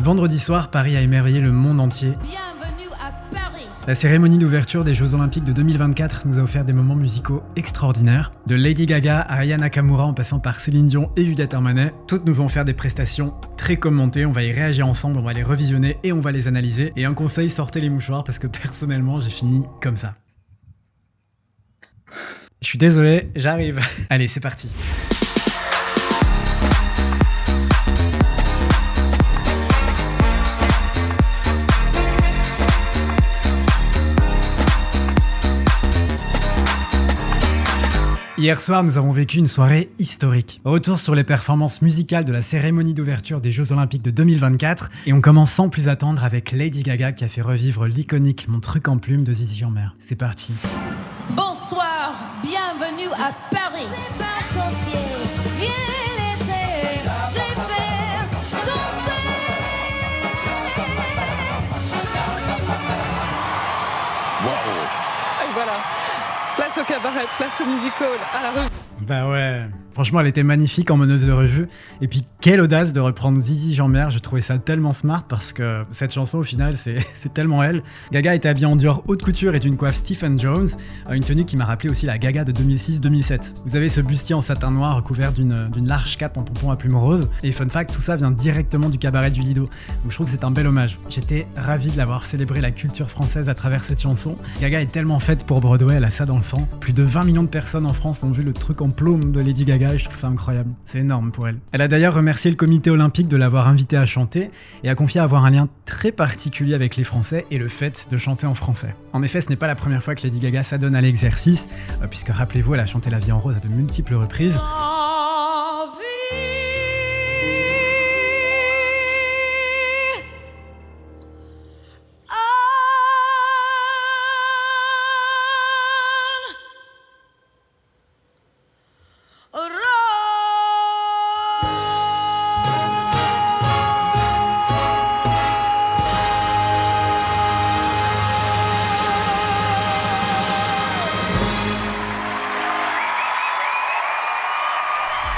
Vendredi soir, Paris a émerveillé le monde entier. Bienvenue à Paris. La cérémonie d'ouverture des Jeux Olympiques de 2024 nous a offert des moments musicaux extraordinaires. De Lady Gaga à Aya Nakamura en passant par Céline Dion et Juliette Armanet, toutes nous ont offert des prestations très commentées. On va y réagir ensemble, on va les revisionner et on va les analyser. Et un conseil, sortez les mouchoirs parce que personnellement, j'ai fini comme ça. Je suis désolé, j'arrive. Allez, c'est parti. Hier soir, nous avons vécu une soirée historique. Retour sur les performances musicales de la cérémonie d'ouverture des Jeux Olympiques de 2024. Et on commence sans plus attendre avec Lady Gaga qui a fait revivre l'iconique Mon truc en plume de Zizi Jeanmaire. C'est parti. Bonsoir, bienvenue à Paris. C'est pas associé, viens laisser, je vais faire danser. Wow. Et voilà, place au cabaret, place au musical, à la rue. Bah ouais, franchement elle était magnifique en meneuse de revue. Et puis quelle audace de reprendre Zizi Jeanmaire, je trouvais ça tellement smart parce que cette chanson au final c'est tellement elle. Gaga était habillée en Dior haute couture et d'une coiffe Stephen Jones, une tenue qui m'a rappelé aussi la Gaga de 2006-2007. Vous avez ce bustier en satin noir recouvert d'une large cape en pompon à plumes roses. Et fun fact, tout ça vient directement du cabaret du Lido. Donc je trouve que c'est un bel hommage. J'étais ravi de l'avoir célébré la culture française à travers cette chanson. Gaga est tellement faite pour Broadway, elle a ça dans le sang. Plus de 20 millions de personnes en France ont vu le truc en plomb de Lady Gaga et je trouve ça incroyable. C'est énorme pour elle. Elle a d'ailleurs remercié le comité olympique de l'avoir invitée à chanter et a confié avoir un lien très particulier avec les Français et le fait de chanter en français. En effet, ce n'est pas la première fois que Lady Gaga s'adonne à l'exercice, puisque rappelez-vous, elle a chanté La vie en rose à de multiples reprises.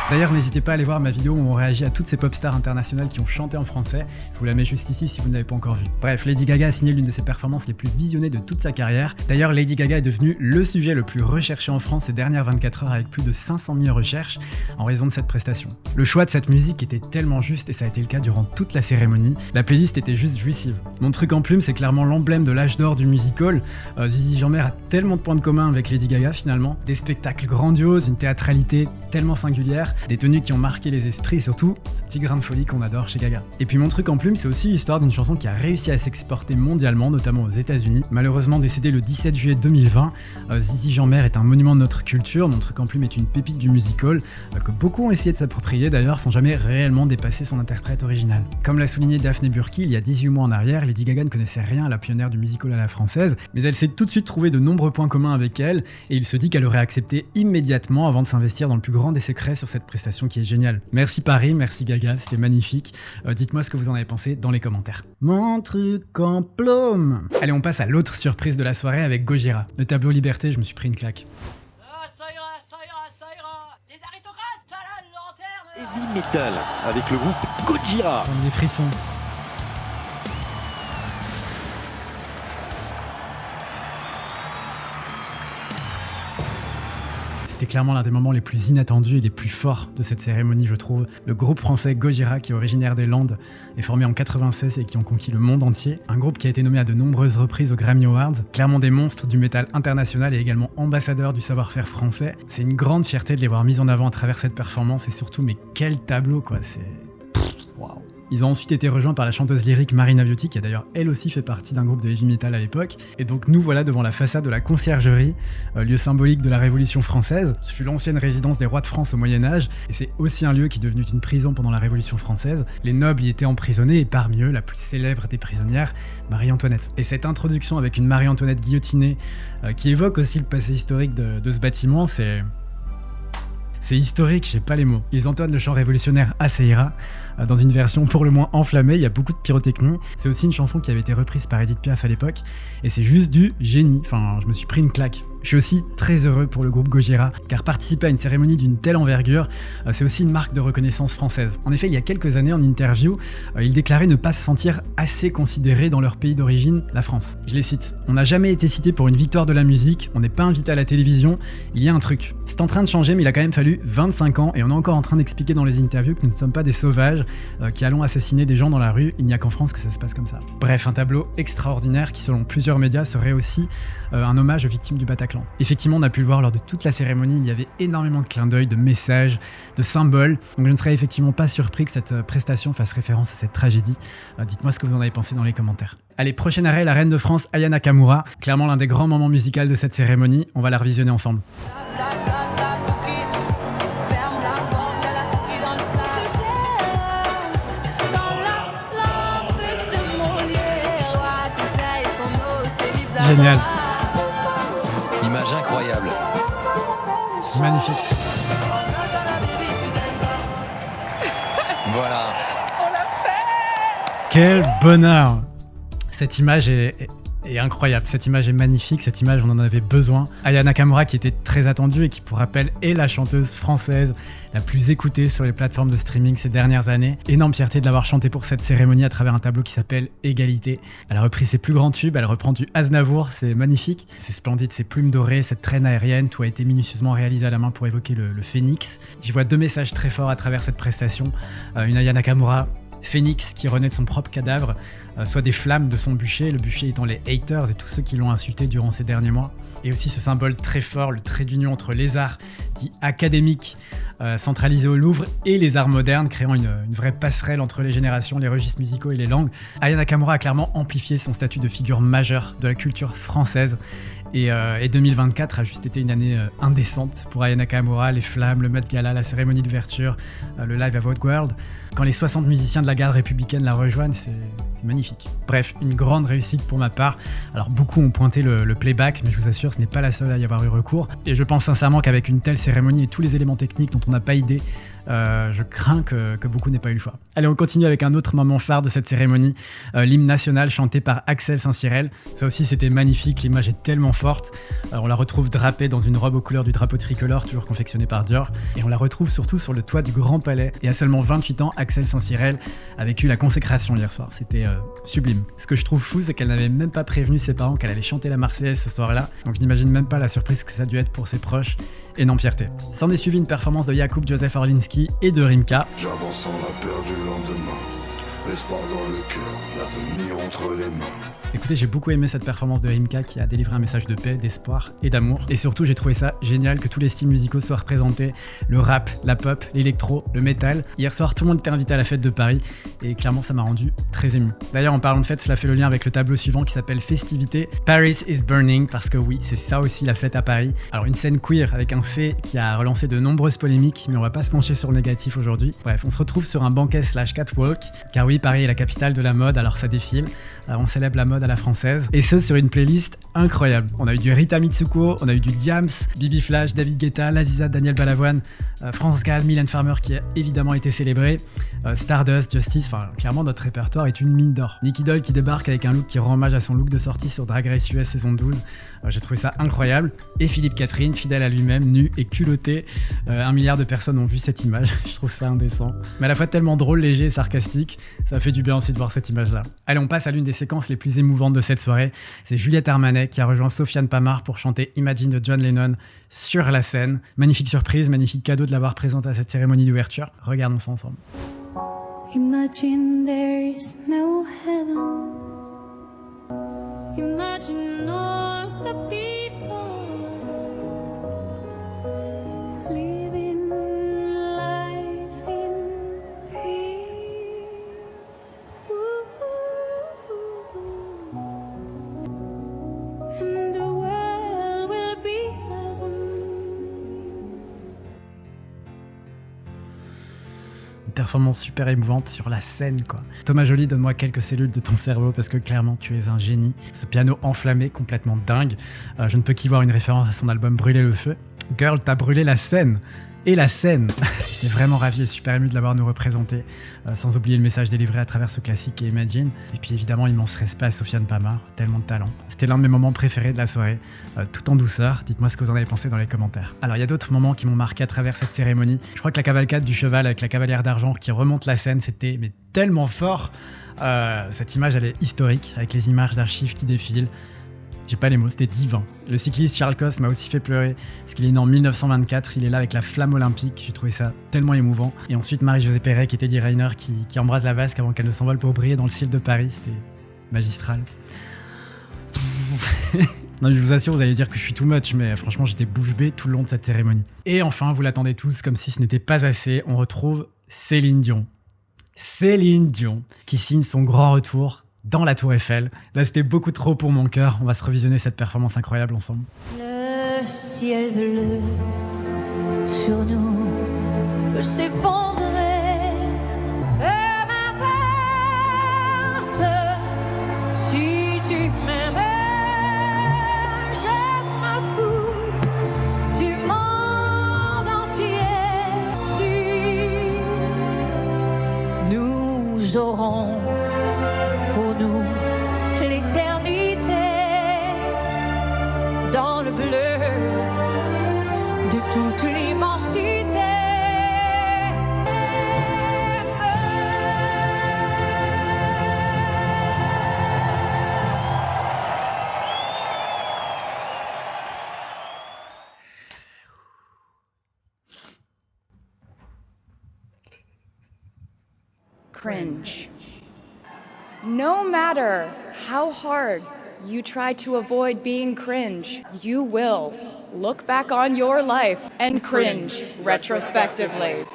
D'ailleurs, n'hésitez pas à aller voir ma vidéo où on réagit à toutes ces pop stars internationales qui ont chanté en français. Je vous la mets juste ici si vous ne l'avez pas encore vue. Bref, Lady Gaga a signé l'une de ses performances les plus visionnées de toute sa carrière. D'ailleurs, Lady Gaga est devenue le sujet le plus recherché en France ces dernières 24 heures avec plus de 500 000 recherches en raison de cette prestation. Le choix de cette musique était tellement juste et ça a été le cas durant toute la cérémonie. La playlist était juste jouissive. Mon truc en plume, c'est clairement l'emblème de l'âge d'or du musical. Zizi Jeanmaire a tellement de points de commun avec Lady Gaga finalement. Des spectacles grandioses, une théâtralité tellement singulière, des tenues qui ont marqué les esprits et surtout ce petit grain de folie qu'on adore chez Gaga. Et puis mon truc en plume, c'est aussi l'histoire d'une chanson qui a réussi à s'exporter mondialement, notamment aux États-Unis. Malheureusement décédée le 17 juillet 2020, Zizi Jeanmaire est un monument de notre culture. Mon truc en plume est une pépite du musical que beaucoup ont essayé de s'approprier d'ailleurs sans jamais réellement dépasser son interprète original. Comme l'a souligné Daphné Burki il y a 18 mois en arrière, Lady Gaga ne connaissait rien à la pionnière du musical à la française, mais elle s'est tout de suite trouvé de nombreux points communs avec elle et il se dit qu'elle aurait accepté immédiatement avant de s'investir dans le plus grand des secrets sur cette prestation qui est géniale. Merci Paris, merci Gaga, c'était magnifique. Dites-moi ce que vous en avez pensé dans les commentaires. Mon truc en plomb. Allez, on passe à l'autre surprise de la soirée avec Gojira. Le tableau Liberté, je me suis pris une claque. Ça ira, ça ira, ça ira. Les aristocrates à la lanterne. Heavy Metal avec le groupe Gojira. On a des frissons. C'était clairement l'un des moments les plus inattendus et les plus forts de cette cérémonie, je trouve. Le groupe français Gojira, qui est originaire des Landes, est formé en 96 et qui ont conquis le monde entier. Un groupe qui a été nommé à de nombreuses reprises aux Grammy Awards. Clairement des monstres du métal international et également ambassadeurs du savoir-faire français. C'est une grande fierté de les voir mis en avant à travers cette performance et surtout, mais quel tableau quoi, c'est... Waouh. Ils ont ensuite été rejoints par la chanteuse lyrique Marina Viotti, qui a d'ailleurs elle aussi fait partie d'un groupe de heavy metal à l'époque. Et donc nous voilà devant la façade de la Conciergerie, lieu symbolique de la Révolution française. Ce fut l'ancienne résidence des rois de France au Moyen-Âge, et c'est aussi un lieu qui est devenu une prison pendant la Révolution française. Les nobles y étaient emprisonnés, et parmi eux, la plus célèbre des prisonnières, Marie-Antoinette. Et cette introduction avec une Marie-Antoinette guillotinée, qui évoque aussi le passé historique de ce bâtiment, c'est historique, j'ai pas les mots. Ils entonnent le chant révolutionnaire Ah ça ira, dans une version pour le moins enflammée, il y a beaucoup de pyrotechnie. C'est aussi une chanson qui avait été reprise par Edith Piaf à l'époque, et c'est juste du génie, enfin je me suis pris une claque. Je suis aussi très heureux pour le groupe Gojira, car participer à une cérémonie d'une telle envergure, c'est aussi une marque de reconnaissance française. En effet, il y a quelques années, en interview, ils déclaraient ne pas se sentir assez considérés dans leur pays d'origine, la France. Je les cite. « On n'a jamais été cité pour une victoire de la musique, on n'est pas invité à la télévision, il y a un truc. C'est en train de changer, mais il a quand même fallu 25 ans, et on est encore en train d'expliquer dans les interviews que nous ne sommes pas des sauvages qui allons assassiner des gens dans la rue, il n'y a qu'en France que ça se passe comme ça. » Bref, un tableau extraordinaire qui, selon plusieurs médias, serait aussi un hommage aux victimes du Bataclan. Effectivement, on a pu le voir lors de toute la cérémonie, il y avait énormément de clins d'œil, de messages, de symboles, donc je ne serais effectivement pas surpris que cette prestation fasse référence à cette tragédie. Dites-moi ce que vous en avez pensé dans les commentaires. Allez, prochain arrêt, la reine de France, Aya Nakamura, clairement l'un des grands moments musicaux de cette cérémonie, on va la revisionner ensemble. Génial. Image incroyable. Magnifique. Voilà. On l'a fait. Quel bonheur. Cette image est incroyable, cette image est magnifique, cette image on en avait besoin. Aya Nakamura qui était très attendue et qui pour rappel est la chanteuse française la plus écoutée sur les plateformes de streaming ces dernières années. Énorme fierté de l'avoir chantée pour cette cérémonie à travers un tableau qui s'appelle Égalité. Elle a repris ses plus grands tubes, elle reprend du Aznavour, c'est magnifique. C'est splendide, ces plumes dorées, cette traîne aérienne, tout a été minutieusement réalisé à la main pour évoquer le phénix. J'y vois deux messages très forts à travers cette prestation. Une Aya Nakamura phénix qui renaît de son propre cadavre, soit des flammes de son bûcher, le bûcher étant les haters et tous ceux qui l'ont insulté durant ces derniers mois. Et aussi ce symbole très fort, le trait d'union entre les arts dits académiques, centralisés au Louvre, et les arts modernes, créant une vraie passerelle entre les générations, les registres musicaux et les langues. Aya Nakamura a clairement amplifié son statut de figure majeure de la culture française. Et 2024 a juste été une année indécente pour Aya Nakamura, les flammes, le Met Gala, la cérémonie d'ouverture, le live à Vogue World. Quand les 60 musiciens de la garde républicaine la rejoignent, c'est magnifique. Bref, une grande réussite pour ma part. Alors beaucoup ont pointé le playback, mais je vous assure, ce n'est pas la seule à y avoir eu recours. Et je pense sincèrement qu'avec une telle cérémonie et tous les éléments techniques dont on n'a pas idée, je crains que beaucoup n'aient pas eu le choix. Allez, on continue avec un autre moment phare de cette cérémonie, l'hymne national chanté par Axel Saint-Cyrel. Ça aussi, c'était magnifique, l'image est tellement forte. On la retrouve drapée dans une robe aux couleurs du drapeau tricolore, toujours confectionnée par Dior. Et on la retrouve surtout sur le toit du Grand Palais. Et à seulement 28 ans, Axel Saint-Cyrel a vécu la consécration hier soir. C'était sublime. Ce que je trouve fou, c'est qu'elle n'avait même pas prévenu ses parents qu'elle allait chanter la Marseillaise ce soir-là. Donc je n'imagine même pas la surprise que ça a dû être pour ses proches. Énorme fierté. S'en est suivi une performance de Jakub Joseph Orlinski et de Rimka. J'avance sans la peur du lendemain, l'espoir dans le cœur, l'avenir entre les mains. Écoutez, j'ai beaucoup aimé cette performance de Rimka qui a délivré un message de paix, d'espoir et d'amour. Et surtout, j'ai trouvé ça génial que tous les styles musicaux soient représentés. Le rap, la pop, l'électro, le métal. Hier soir, tout le monde était invité à la fête de Paris et clairement, ça m'a rendu très ému. D'ailleurs, en parlant de fête, cela fait le lien avec le tableau suivant qui s'appelle Festivité. Paris is burning, parce que oui, c'est ça aussi la fête à Paris. Alors, une scène queer avec un C qui a relancé de nombreuses polémiques, mais on va pas se pencher sur le négatif aujourd'hui. Bref, on se retrouve sur un banquet / catwalk, car oui, Paris est la capitale de la mode, alors ça défile. On célèbre la mode à la française, et ce sur une playlist incroyable. On a eu du Rita Mitsuko, on a eu du Diams, Bibi Flash, David Guetta, Laziza, Daniel Balavoine, France Gall, Mylène Farmer qui a évidemment été célébré, Stardust, Justice, enfin clairement notre répertoire est une mine d'or. Nicky Doll qui débarque avec un look qui rend hommage à son look de sortie sur Drag Race US saison 12, j'ai trouvé ça incroyable. Et Philippe Catherine, fidèle à lui-même, nu et culotté, 1 milliard de personnes ont vu cette image, je trouve ça indécent. Mais à la fois tellement drôle, léger et sarcastique, ça fait du bien aussi de voir cette image-là. Allez, on passe à l'une des séquences les plus émouvantes de cette soirée, c'est Juliette Armanet qui a rejoint Sofiane Pamart pour chanter Imagine de John Lennon sur la scène. Magnifique surprise, magnifique cadeau de l'avoir présentée à cette cérémonie d'ouverture. Regardons ça ensemble. Imagine there is no heaven. Imagine all the people living life in peace. And the world will be as one. Une performance super émouvante sur la scène, quoi. Thomas Joly, donne-moi quelques cellules de ton cerveau parce que clairement tu es un génie. Ce piano enflammé, complètement dingue. Je ne peux qu'y voir une référence à son album Brûler le feu. Girl, t'as brûlé la scène. Et la scène. J'étais vraiment ravi et super ému de l'avoir nous représenté, sans oublier le message délivré à travers ce classique et Imagine. Et puis évidemment, immense respect à Sofiane Pamart, tellement de talent. C'était l'un de mes moments préférés de la soirée, tout en douceur. Dites-moi ce que vous en avez pensé dans les commentaires. Alors il y a d'autres moments qui m'ont marqué à travers cette cérémonie. Je crois que la cavalcade du cheval avec la cavalière d'argent qui remonte la scène, c'était mais tellement fort. Cette image, elle est historique, avec les images d'archives qui défilent. J'ai pas les mots, c'était divin. Le cycliste Charles Cos m'a aussi fait pleurer, parce qu'il est né en 1924, il est là avec la flamme olympique, j'ai trouvé ça tellement émouvant. Et ensuite Marie-Josée Perret et Teddy Riner qui embrassent la vasque avant qu'elle ne s'envole pour briller dans le ciel de Paris, c'était magistral. Non, je vous assure, vous allez dire que je suis too much, mais franchement j'étais bouche bée tout le long de cette cérémonie. Et enfin, vous l'attendez tous, comme si ce n'était pas assez, on retrouve Céline Dion. Céline Dion, qui signe son grand retour dans la Tour Eiffel. Là, c'était beaucoup trop pour mon cœur. On va se revisionner cette performance incroyable ensemble. Le ciel bleu sur nous peut s'effondrer. Et m'importe si tu m'aimes, je m'en fous du monde entier. Si nous aurons pour nous l'éternité dans le bleu de toute l'immensité. Cringe. No matter how hard you try to avoid being cringe, you will look back on your life and cringe retrospectively.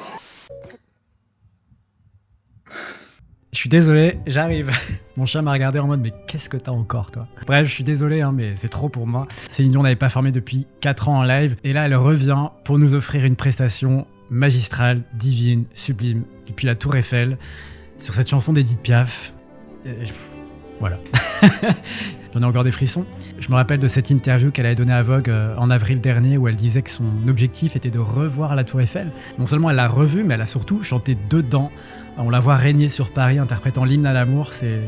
Je suis désolé, j'arrive. Mon chat m'a regardé en mode mais qu'est-ce que t'as encore toi? Bref, je suis désolé mais c'est trop pour moi. Céline Dion n'avait pas formé depuis 4 ans en live et là elle revient pour nous offrir une prestation magistrale, divine, sublime depuis la Tour Eiffel sur cette chanson d'Edith Piaf. Voilà. J'en ai encore des frissons. Je me rappelle de cette interview qu'elle avait donnée à Vogue en avril dernier où elle disait que son objectif était de revoir la Tour Eiffel. Non seulement elle l'a revue, mais elle a surtout chanté dedans. On la voit régner sur Paris interprétant l'hymne à l'amour, c'est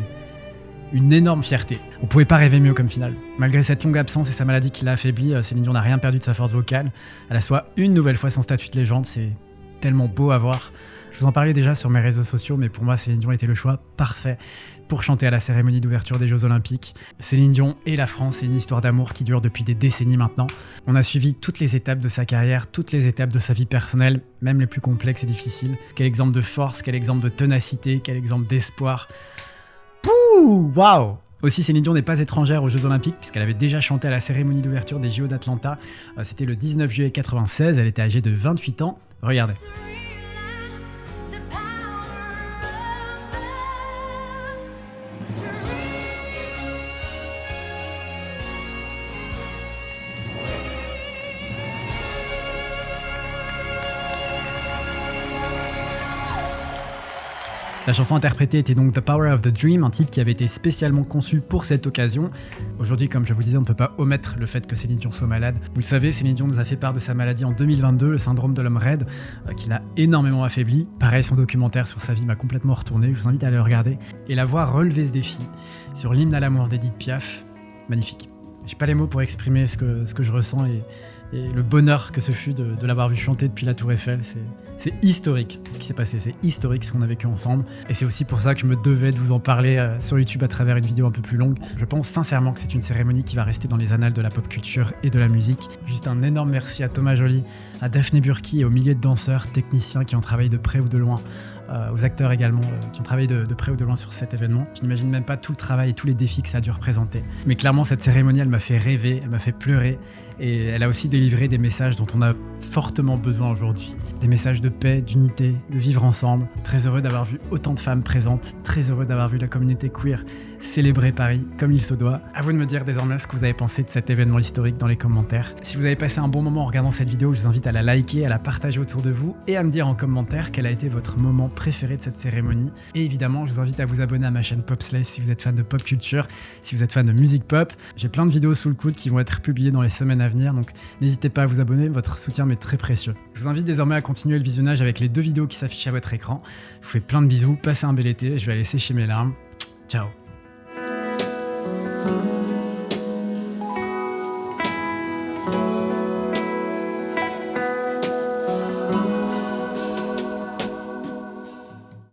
une énorme fierté. On pouvait pas rêver mieux comme finale. Malgré cette longue absence et sa maladie qui l'a affaiblie, Céline Dion n'a rien perdu de sa force vocale. Elle assoit une nouvelle fois son statut de légende, c'est tellement beau à voir. Je vous en parlais déjà sur mes réseaux sociaux, mais pour moi, Céline Dion était le choix parfait pour chanter à la cérémonie d'ouverture des Jeux Olympiques. Céline Dion et la France, c'est une histoire d'amour qui dure depuis des décennies maintenant. On a suivi toutes les étapes de sa carrière, toutes les étapes de sa vie personnelle, même les plus complexes et difficiles. Quel exemple de force, quel exemple de ténacité, quel exemple d'espoir. Pouh, waouh! Aussi, Céline Dion n'est pas étrangère aux Jeux Olympiques puisqu'elle avait déjà chanté à la cérémonie d'ouverture des JO d'Atlanta. C'était le 19 juillet 96, elle était âgée de 28 ans. Regardez. La chanson interprétée était donc The Power of the Dream, un titre qui avait été spécialement conçu pour cette occasion. Aujourd'hui, comme je vous disais, on ne peut pas omettre le fait que Céline Dion soit malade. Vous le savez, Céline Dion nous a fait part de sa maladie en 2022, le syndrome de l'homme raide, qui l'a énormément affaibli. Pareil, son documentaire sur sa vie m'a complètement retourné, je vous invite à aller le regarder. Et la voir relever ce défi sur l'hymne à l'amour d'Edith Piaf, magnifique. J'ai pas les mots pour exprimer ce que je ressens et le bonheur que ce fut de l'avoir vu chanter depuis la Tour Eiffel. C'est historique ce qui s'est passé, c'est historique ce qu'on a vécu ensemble. Et c'est aussi pour ça que je me devais de vous en parler sur YouTube à travers une vidéo un peu plus longue. Je pense sincèrement que c'est une cérémonie qui va rester dans les annales de la pop culture et de la musique. Juste un énorme merci à Thomas Joly, à Daphné Burki et aux milliers de danseurs, techniciens qui ont travaillé de près ou de loin. Aux acteurs également qui ont travaillé de près ou de loin sur cet événement. Je n'imagine même pas tout le travail et tous les défis que ça a dû représenter. Mais clairement, cette cérémonie, elle m'a fait rêver, elle m'a fait pleurer et elle a aussi délivré des messages dont on a fortement besoin aujourd'hui. Des messages de paix, d'unité, de vivre ensemble. Très heureux d'avoir vu autant de femmes présentes, très heureux d'avoir vu la communauté queer célébrer Paris comme il se doit. À vous de me dire désormais ce que vous avez pensé de cet événement historique dans les commentaires. Si vous avez passé un bon moment en regardant cette vidéo, je vous invite à la liker, à la partager autour de vous et à me dire en commentaire quel a été votre moment préférés de cette cérémonie. Et évidemment, je vous invite à vous abonner à ma chaîne Popslice si vous êtes fan de pop culture, si vous êtes fan de musique pop. J'ai plein de vidéos sous le coude qui vont être publiées dans les semaines à venir, donc n'hésitez pas à vous abonner, votre soutien m'est très précieux. Je vous invite désormais à continuer le visionnage avec les 2 vidéos qui s'affichent à votre écran. Je vous fais plein de bisous, passez un bel été, je vais aller sécher mes larmes. Ciao.